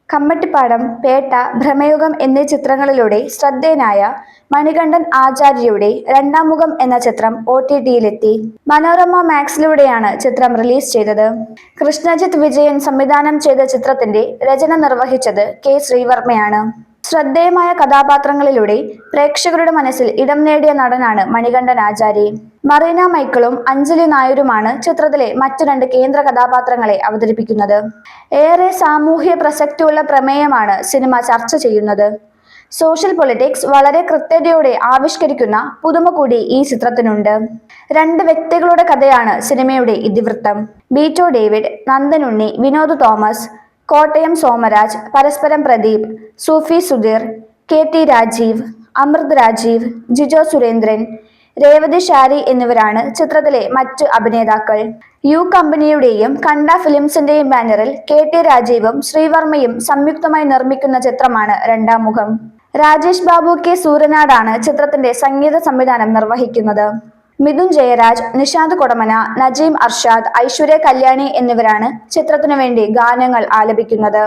കമ്മട്ടിപ്പാടം, പേട്ട, ഭ്രമയുഗം എന്നീ ചിത്രങ്ങളിലൂടെ ശ്രദ്ധേയനായ മണികണ്ഠൻ ആചാര്യയുടെ രണ്ടാം മുഖം എന്ന ചിത്രം OTT-യിലെത്തി. മനോരമ മാക്സിലൂടെയാണ് ചിത്രം റിലീസ് ചെയ്തത്. കൃഷ്ണജിത്ത് വിജയൻ സംവിധാനം ചെയ്ത ചിത്രത്തിന്റെ രചന നിർവഹിച്ചത് K. ശ്രീവർമ്മയാണ്. ശ്രദ്ധേയമായ കഥാപാത്രങ്ങളിലൂടെ പ്രേക്ഷകരുടെ മനസ്സിൽ ഇടം നേടിയ നടനാണ് മണികണ്ഠൻ ആചാരി. മറീന മൈക്കിളും അഞ്ജലി നായരുമാണ് ചിത്രത്തിലെ മറ്റു രണ്ട് കേന്ദ്ര കഥാപാത്രങ്ങളെ അവതരിപ്പിക്കുന്നത്. ഏറെ സാമൂഹ്യ പ്രസക്തിയുള്ള പ്രമേയമാണ് സിനിമ ചർച്ച ചെയ്യുന്നത്. സോഷ്യൽ പൊളിറ്റിക്സ് വളരെ കൃത്യതയോടെ ആവിഷ്കരിക്കുന്ന പുതുമ കൂടി ഈ ചിത്രത്തിനുണ്ട്. രണ്ട് വ്യക്തികളുടെ കഥയാണ് സിനിമയുടെ ഇതിവൃത്തം. ബീറ്റോ ഡേവിഡ്, നന്ദൻ ഉണ്ണി, വിനോദ് തോമസ്, കോട്ടയം സോമരാജ്, പരസ്പരം പ്രദീപ്, സൂഫി സുധീർ, KT രാജീവ്, അമൃത് രാജീവ്, ജിജോ സുരേന്ദ്രൻ, രേവതി ഷാരി എന്നിവരാണ് ചിത്രത്തിലെ മറ്റ് അഭിനേതാക്കൾ. യു കമ്പനിയുടെയും കണ്ട ഫിലിംസിന്റെയും ബാനറിൽ KT രാജീവും ശ്രീവർമ്മയും സംയുക്തമായി നിർമ്മിക്കുന്ന ചിത്രമാണ് രണ്ടാം മുഖം. രാജേഷ് ബാബു K. സൂരനാടാണ് ചിത്രത്തിന്റെ സംഗീത സംവിധാനം നിർവഹിക്കുന്നത്. മിഥുൻ ജയരാജ്, നിഷാദ് കൊടമന, നജീം അർഷാദ്, ഐശ്വര്യ കല്യാണി എന്നിവരാണ് ചിത്രത്തിനു വേണ്ടി ഗാനങ്ങൾ ആലപിക്കുന്നത്.